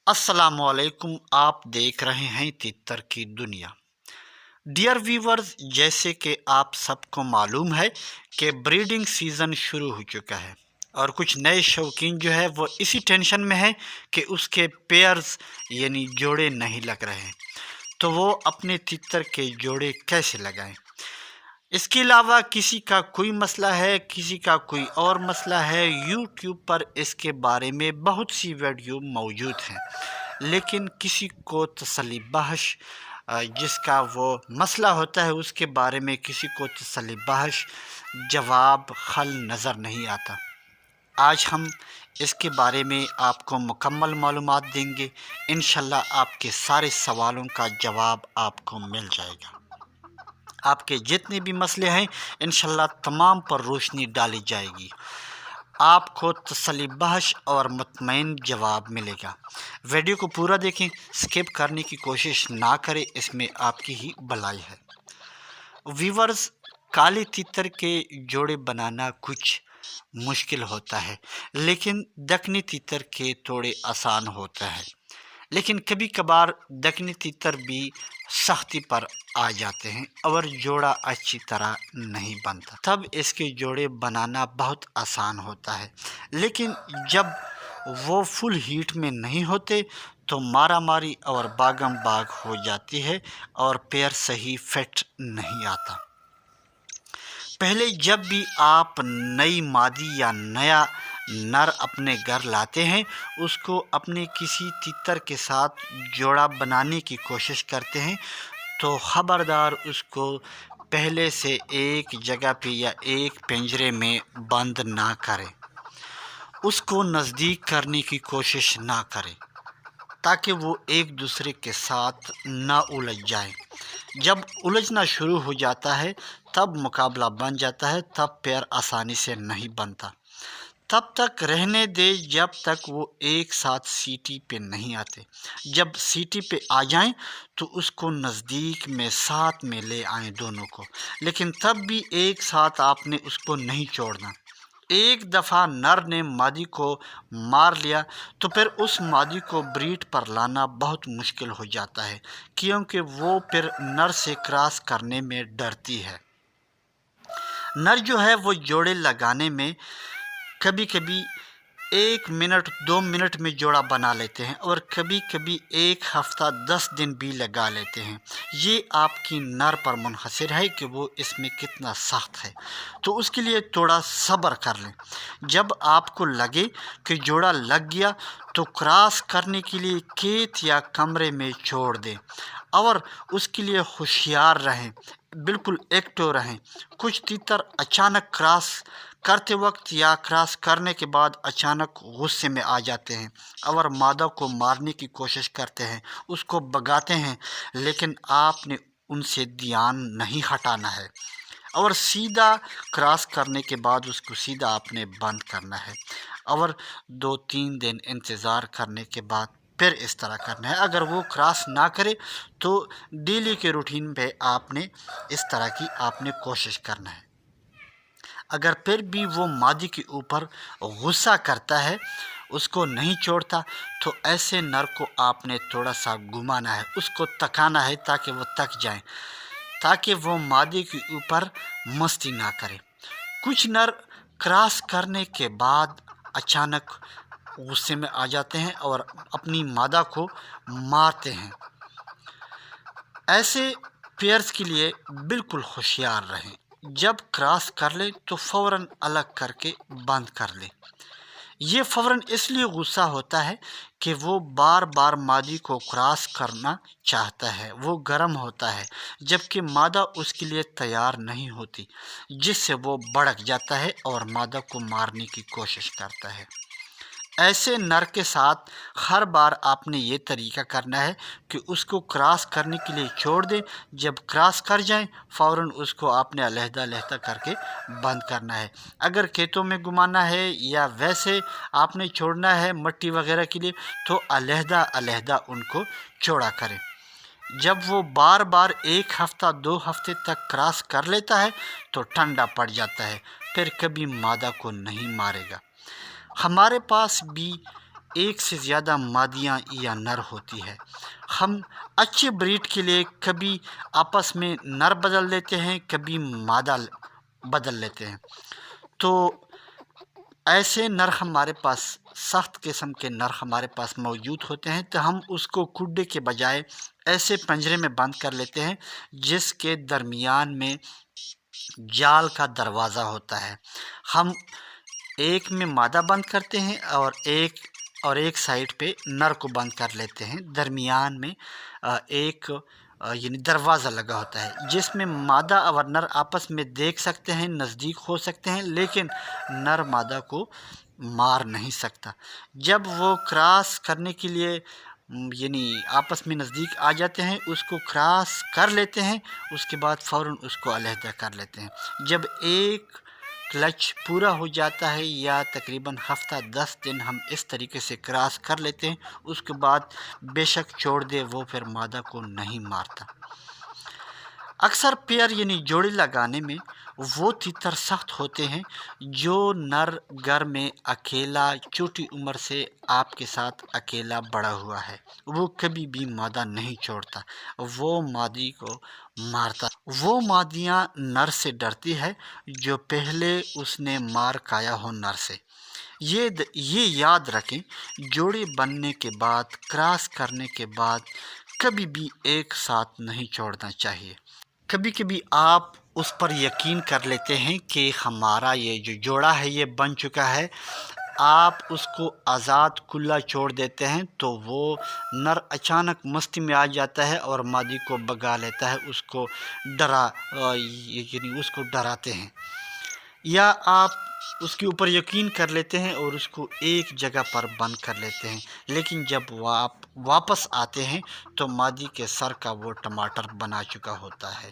अस्सलामुअलैकुम। आप देख रहे हैं तितर की दुनिया। डियर व्यूवर्स, जैसे कि आप सबको मालूम है कि ब्रीडिंग सीज़न शुरू हो चुका है और कुछ नए शौकीन जो है वो इसी टेंशन में है कि उसके पेयर्स यानी जोड़े नहीं लग रहे हैं, तो वो अपने तितर के जोड़े कैसे लगाएं। इसके अलावा किसी का कोई मसला है, किसी का कोई और मसला है। यूट्यूब पर इसके बारे में बहुत सी वीडियो मौजूद हैं, लेकिन किसी को तसल्ली बख्श जिसका वो मसला होता है उसके बारे में किसी को तसल्ली बख्श जवाब हल नज़र नहीं आता। आज हम इसके बारे में आपको मुकम्मल मालूमात देंगे। इंशाल्लाह आपके सारे सवालों का जवाब आपको मिल जाएगा। आपके जितने भी मसले हैं इंशाल्लाह तमाम पर रोशनी डाली जाएगी। आपको तसल्ली बख्श और मुतमईन जवाब मिलेगा। वीडियो को पूरा देखें, स्किप करने की कोशिश ना करें, इसमें आपकी ही भलाई है। व्यूवर्स, काले तितर के जोड़े बनाना कुछ मुश्किल होता है, लेकिन दक्कनी तितर के थोड़े आसान होता है। लेकिन कभी कभार दक्कनी तितर भी सख्ती पर आ जाते हैं और जोड़ा अच्छी तरह नहीं बनता, तब इसके जोड़े बनाना बहुत आसान होता है। लेकिन जब वो फुल हीट में नहीं होते तो मारा मारी और बागम बाग हो जाती है और पेयर सही फिट नहीं आता। पहले जब भी आप नई मादी या नया नर अपने घर लाते हैं, उसको अपने किसी तितर के साथ जोड़ा बनाने की कोशिश करते हैं, तो ख़बरदार उसको पहले से एक जगह पे या एक पिंजरे में बंद ना करें। उसको नज़दीक करने की कोशिश ना करें ताकि वो एक दूसरे के साथ ना उलझ जाए। जब उलझना शुरू हो जाता है तब मुकाबला बन जाता है, तब पेयर आसानी से नहीं बनता। तब तक रहने दे जब तक वो एक साथ सीटी पे नहीं आते। जब सीटी पे आ जाएं तो उसको नज़दीक में साथ में ले आएं दोनों को, लेकिन तब भी एक साथ आपने उसको नहीं छोड़ना। एक दफ़ा नर ने मादी को मार लिया तो फिर उस मादी को ब्रीड पर लाना बहुत मुश्किल हो जाता है, क्योंकि वो फिर नर से क्रॉस करने में डरती है। नर जो है वो जोड़े लगाने में कभी कभी 1 मिनट 2 मिनट में जोड़ा बना लेते हैं और कभी कभी 1 हफ्ता 10 दिन भी लगा लेते हैं। ये आपकी नर पर मुनहसर है कि वो इसमें कितना सख्त है, तो उसके लिए थोड़ा सब्र कर लें। जब आपको लगे कि जोड़ा लग गया तो क्रॉस करने के लिए खेत या कमरे में छोड़ दें और उसके लिए होशियार रहें, बिल्कुल एक्टिव रहें। कुछ तीतर अचानक क्रॉस करते वक्त या क्रॉस करने के बाद अचानक गुस्से में आ जाते हैं और मादा को मारने की कोशिश करते हैं, उसको भगाते हैं, लेकिन आपने उनसे ध्यान नहीं हटाना है और सीधा क्रॉस करने के बाद उसको सीधा आपने बंद करना है और 2-3 दिन इंतज़ार करने के बाद फिर इस तरह करना है। अगर वो क्रॉस ना करे तो डेली के रूटीन पे आपने इस तरह की आपने कोशिश करना है। अगर फिर भी वो मादी के ऊपर गुस्सा करता है, उसको नहीं छोड़ता, तो ऐसे नर को आपने थोड़ा सा घुमाना है, उसको तकाना है ताकि वो तक जाए, ताकि वो मादी के ऊपर मस्ती ना करे। कुछ नर क्रॉस करने के बाद अचानक गुस्से में आ जाते हैं और अपनी मादा को मारते हैं। ऐसे पेयर्स के लिए बिल्कुल होशियार रहें। जब क्रॉस कर ले तो फ़ौरन अलग करके बंद कर ले। ये फ़ौरन इसलिए गुस्सा होता है कि वो बार बार मादी को क्रॉस करना चाहता है, वो गर्म होता है, जबकि मादा उसके लिए तैयार नहीं होती, जिससे वो भड़क जाता है और मादा को मारने की कोशिश करता है। ऐसे नर के साथ हर बार आपने ये तरीका करना है कि उसको क्रॉस करने के लिए छोड़ दें। जब क्रॉस कर जाए फ़ौरन उसको आपने अलहदा करके बंद करना है। अगर खेतों में घुमाना है या वैसे आपने छोड़ना है मट्टी वगैरह के लिए तो अलहदा उनको छोड़ा करें। जब वो बार बार 1 हफ्ता 2 हफ्ते तक क्रॉस कर लेता है तो ठंडा पड़ जाता है, फिर कभी मादा को नहीं मारेगा। हमारे पास भी ایک سے زیادہ مادیاں یا نر ہوتی ہے۔ ہم اچھے بریڈ کے لیے کبھی آپس میں نر بدل لیتے ہیں، کبھی مادہ بدل لیتے ہیں۔ تو ایسے نر ہمارے پاس، سخت قسم کے نر ہمارے پاس موجود ہوتے ہیں، تو ہم اس کو کڈے کے بجائے ایسے پنجرے میں بند کر لیتے ہیں جس کے درمیان میں جال کا دروازہ ہوتا ہے۔ ہم ایک میں مادہ بند کرتے ہیں اور ایک سائڈ پہ نر کو بند کر لیتے ہیں، درمیان میں ایک یعنی دروازہ لگا ہوتا ہے جس میں مادہ اور نر آپس میں دیکھ سکتے ہیں، نزدیک ہو سکتے ہیں، لیکن نر مادہ کو مار نہیں سکتا۔ جب وہ کراس کرنے کے لیے یعنی آپس میں نزدیک آ جاتے ہیں، اس کو کراس کر لیتے ہیں، اس کے بعد فوراً اس کو علیحدہ کر لیتے ہیں۔ جب ایک کلچ پورا ہو جاتا ہے یا تقریباً ہفتہ 10 دن ہم اس طریقے سے کراس کر لیتے ہیں، اس کے بعد بے شک چھوڑ دے، وہ پھر مادہ کو نہیں مارتا۔ اکثر پیئر یعنی جوڑی لگانے میں وہ تیتر سخت ہوتے ہیں جو نر گھر میں اکیلا چھوٹی عمر سے آپ کے ساتھ اکیلا بڑا ہوا ہے، وہ کبھی بھی مادہ نہیں چھوڑتا، وہ مادی کو مارتا۔ وہ مادیاں نر سے ڈرتی ہے جو پہلے اس نے مار کھایا ہو نر سے۔ یہ یاد رکھیں، جوڑے بننے کے بعد، کراس کرنے کے بعد کبھی بھی ایک ساتھ نہیں چھوڑنا چاہیے۔ کبھی کبھی آپ اس پر یقین کر لیتے ہیں کہ ہمارا یہ جو جوڑا ہے یہ بن چکا ہے، آپ اس کو آزاد کھلا چھوڑ دیتے ہیں تو وہ نر اچانک مستی میں آ جاتا ہے اور مادی کو بگا لیتا ہے، اس کو یعنی اس کو ڈراتے ہیں، یا آپ اس کے اوپر یقین کر لیتے ہیں اور اس کو ایک جگہ پر بند کر لیتے ہیں، لیکن جب وہ آپ واپس آتے ہیں تو مادی کے سر کا وہ ٹماٹر بنا چکا ہوتا ہے۔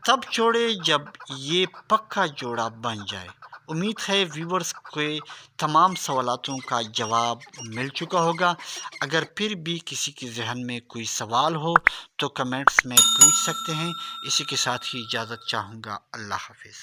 تب چھوڑے جب یہ پکا جوڑا بن جائے۔ امید ہے ویورز کو تمام سوالاتوں کا جواب مل چکا ہوگا۔ اگر پھر بھی کسی کے ذہن میں کوئی سوال ہو تو کمنٹس میں پوچھ سکتے ہیں۔ اسی کے ساتھ ہی اجازت چاہوں گا۔ اللہ حافظ۔